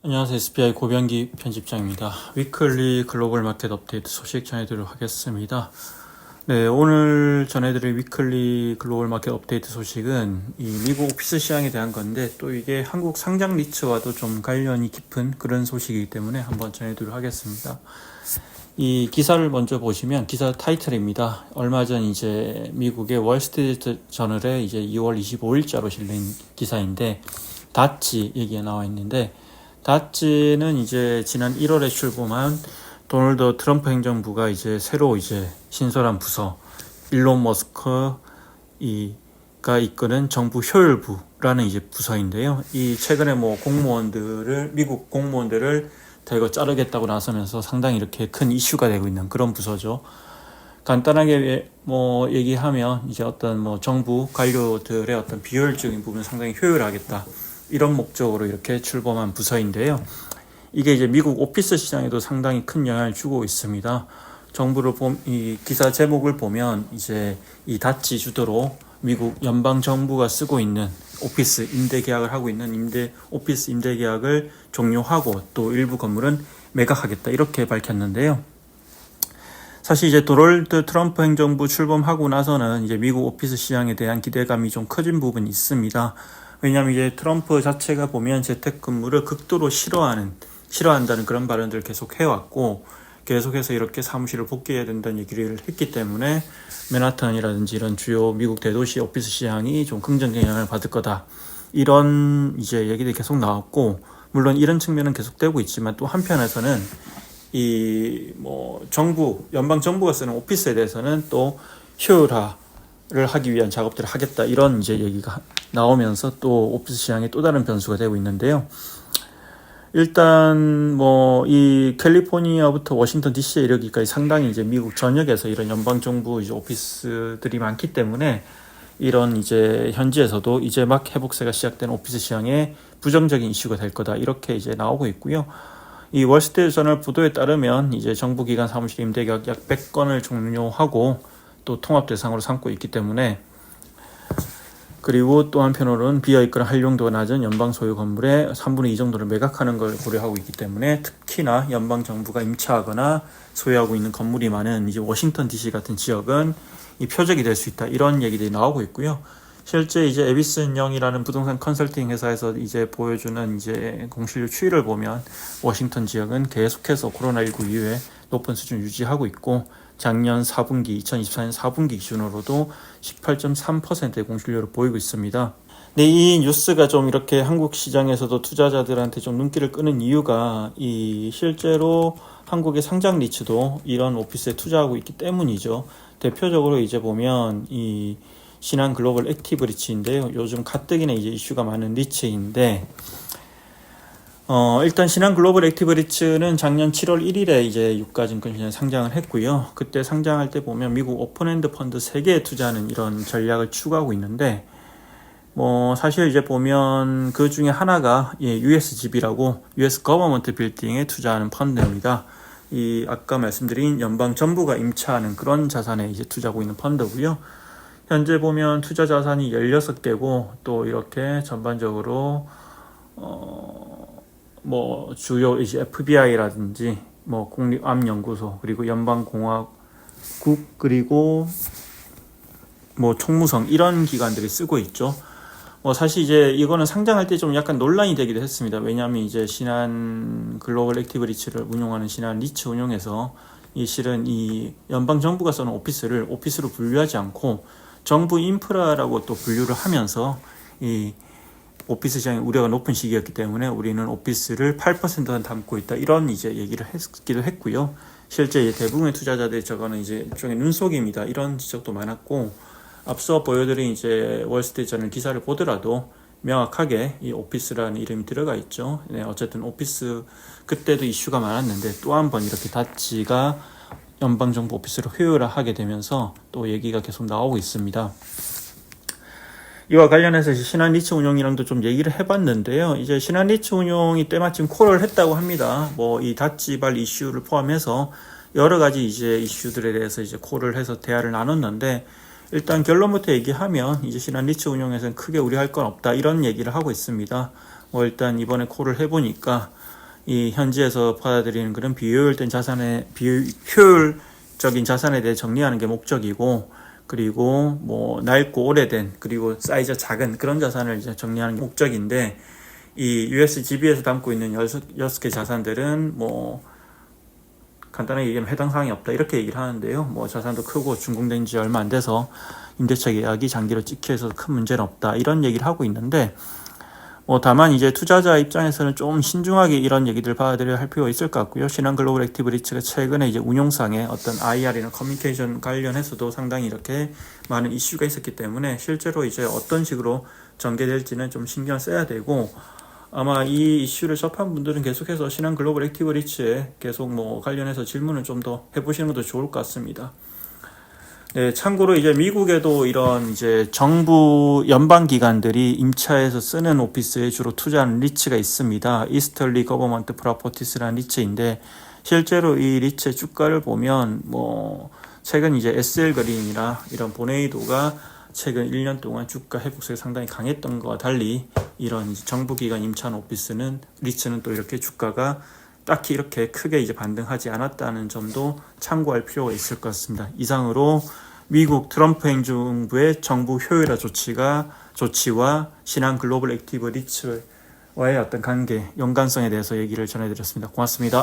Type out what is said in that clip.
안녕하세요. SBI 고병기 편집장입니다. 위클리 글로벌 마켓 업데이트 소식 전해드리도록 하겠습니다. 네, 오늘 전해드릴 위클리 글로벌 마켓 업데이트 소식은 이 미국 오피스 시장에 대한 건데 또 이게 한국 상장 리츠와도 좀 관련이 깊은 그런 소식이기 때문에 한번 전해드리도록 하겠습니다. 이 기사를 먼저 보시면 기사 타이틀입니다. 얼마 전 이제 미국의 월스트리트 저널에 이제 2월 25일자로 실린 기사인데 다치 얘기가 나와 있는데 다치는 이제 지난 1월에 출범한 도널드 트럼프 행정부가 이제 새로 이제 신설한 부서 일론 머스크가 이끄는 정부 효율부라는 이제 부서인데요. 이 최근에 뭐 미국 공무원들을 대거 자르겠다고 나서면서 상당히 이렇게 큰 이슈가 되고 있는 그런 부서죠. 간단하게 뭐 얘기하면 이제 어떤 뭐 정부 관료들의 어떤 비효율적인 부분을 상당히 효율하겠다. 이런 목적으로 이렇게 출범한 부서인데요. 이게 이제 미국 오피스 시장에도 상당히 큰 영향을 주고 있습니다. 이 기사 제목을 보면 이제 이 다치 주도로 미국 연방 정부가 쓰고 있는 오피스 임대 계약을 하고 있는 오피스 임대 계약을 종료하고 또 일부 건물은 매각하겠다 이렇게 밝혔는데요. 사실 이제 도널드 트럼프 행정부 출범하고 나서는 이제 미국 오피스 시장에 대한 기대감이 좀 커진 부분이 있습니다. 왜냐하면 이제 트럼프 자체가 보면 재택근무를 극도로 싫어한다는 그런 발언들을 계속 해왔고 계속해서 이렇게 사무실을 복귀해야 된다는 얘기를 했기 때문에 맨하탄이라든지 이런 주요 미국 대도시 오피스 시장이 좀 긍정적 영향을 받을 거다. 이런 이제 얘기들이 계속 나왔고 물론 이런 측면은 계속되고 있지만 또 한편에서는 연방 정부가 쓰는 오피스에 대해서는 또 효율화를 하기 위한 작업들을 하겠다 이런 이제 얘기가 나오면서 또 오피스 시장에 또 다른 변수가 되고 있는데요. 일단 뭐 이 캘리포니아부터 워싱턴 DC에 이르기까지 상당히 이제 미국 전역에서 이런 연방 정부 이제 오피스들이 많기 때문에 이런 이제 현지에서도 이제 막 회복세가 시작된 오피스 시장에 부정적인 이슈가 될 거다 이렇게 이제 나오고 있고요. 이 월스트리트 저널 보도에 따르면 이제 정부 기관 사무실 임대 계약 약 100건을 종료하고 또 통합 대상으로 삼고 있기 때문에 그리고 또 한편으로는 비어있거나 활용도가 낮은 연방 소유 건물의 3분의 2 정도를 매각하는 걸 고려하고 있기 때문에 특히나 연방 정부가 임차하거나 소유하고 있는 건물이 많은 이제 워싱턴 DC 같은 지역은 이 표적이 될 수 있다 이런 얘기들이 나오고 있고요. 실제 이제 에비슨 영이라는 부동산 컨설팅 회사에서 이제 보여주는 이제 공실률 추이를 보면 워싱턴 지역은 계속해서 코로나19 이후에 높은 수준 유지하고 있고 작년 4분기, 2024년 4분기 기준으로도 18.3%의 공실률을 보이고 있습니다. 네, 이 뉴스가 좀 이렇게 한국 시장에서도 투자자들한테 좀 눈길을 끄는 이유가 실제로 한국의 상장 리츠도 이런 오피스에 투자하고 있기 때문이죠. 대표적으로 이제 보면 이 신한 글로벌 액티브 리츠인데요. 요즘 가뜩이나 이제 이슈가 많은 리츠인데 일단 신한 글로벌 액티브 리츠는 작년 7월 1일에 이제 유가증권시장에 상장을 했고요. 그때 상장할 때 보면 미국 오픈엔드 펀드 3개에 투자하는 이런 전략을 추구하고 있는데 사실 이제 보면 그 중에 하나가 USGB라고 US 거버먼트 빌딩에 투자하는 펀드입니다. 아까 말씀드린 연방 정부가 임차하는 그런 자산에 이제 투자하고 있는 펀드고요. 현재 보면 투자 자산이 16개고 또 이렇게 전반적으로 주요 이제 FBI라든지 국립암연구소 그리고 연방공화국 그리고 총무성 이런 기관들이 쓰고 있죠. 사실 이제 이거는 상장할 때 좀 약간 논란이 되기도 했습니다. 왜냐하면 이제 신한 글로벌 액티브 리츠를 운용하는 신한 리츠 운용에서 실은 이 연방 정부가 쓰는 오피스를 오피스로 분류하지 않고 정부 인프라라고 또 분류를 하면서 이 오피스 시장의 우려가 높은 시기였기 때문에 우리는 오피스를 8%만 담고 있다 이런 이제 얘기를 했기도 했고요. 실제 대부분의 투자자들이 저거는 이제 일종의 눈속임이다 이런 지적도 많았고 앞서 보여드린 이제 월스트리트 저널 기사를 보더라도 명확하게 이 오피스라는 이름이 들어가 있죠. 네, 어쨌든 오피스 그때도 이슈가 많았는데 또 한 번 이렇게 다치가 연방정부 오피스로 효율화하게 되면서 또 얘기가 계속 나오고 있습니다. 이와 관련해서 신한 리츠 운용이랑도 좀 얘기를 해봤는데요. 이제 신한 리츠 운용이 때마침 콜을 했다고 합니다. 이 다치발 이슈를 포함해서 여러 가지 이제 이슈들에 대해서 이제 콜을 해서 대화를 나눴는데 일단 결론부터 얘기하면 이제 신한 리츠 운용에서는 크게 우려할 건 없다 이런 얘기를 하고 있습니다. 일단 이번에 콜을 해보니까 이 현지에서 받아들이는 그런 비효율적인 자산에 대해 정리하는 게 목적이고, 그리고 뭐 낡고 오래된 그리고 사이즈 작은 그런 자산을 이제 정리하는 게 목적인데, 이 USGB에서 담고 있는 6개 자산들은 뭐 간단하게 얘기하면 해당 사항이 없다 이렇게 얘기를 하는데요. 뭐 자산도 크고 준공된 지 얼마 안 돼서 임대차 계약이 장기로 찍혀 있어서 큰 문제는 없다 이런 얘기를 하고 있는데, 다만 이제 투자자 입장에서는 좀 신중하게 이런 얘기들 받아들여야 할 필요가 있을 것 같고요. 신한글로벌 액티브 리츠가 최근에 이제 운용상의 어떤 IR이나 커뮤니케이션 관련해서도 상당히 이렇게 많은 이슈가 있었기 때문에 실제로 이제 어떤 식으로 전개될지는 좀 신경 써야 되고, 아마 이 이슈를 접한 분들은 계속해서 신한글로벌 액티브 리츠에 계속 뭐 관련해서 질문을 좀 더 해보시는 것도 좋을 것 같습니다. 네, 참고로 이제 미국에도 이런 이제 정부 연방 기관들이 임차에서 쓰는 오피스에 주로 투자하는 리츠가 있습니다. 이스털리 거버먼트 프로퍼티스라는 리츠인데, 실제로 이 리츠의 주가를 보면 뭐 최근 이제 SL 그린이나 이런 보네이도가 최근 1년 동안 주가 회복세가 상당히 강했던 것과 달리 이런 정부 기관 임차한 리츠는 또 이렇게 주가가 딱히 이렇게 크게 이제 반등하지 않았다는 점도 참고할 필요가 있을 것 같습니다. 이상으로 미국 트럼프 행정부의 정부 효율화 조치와 신한 글로벌 액티브 리츠와의 어떤 관계, 연관성에 대해서 얘기를 전해드렸습니다. 고맙습니다.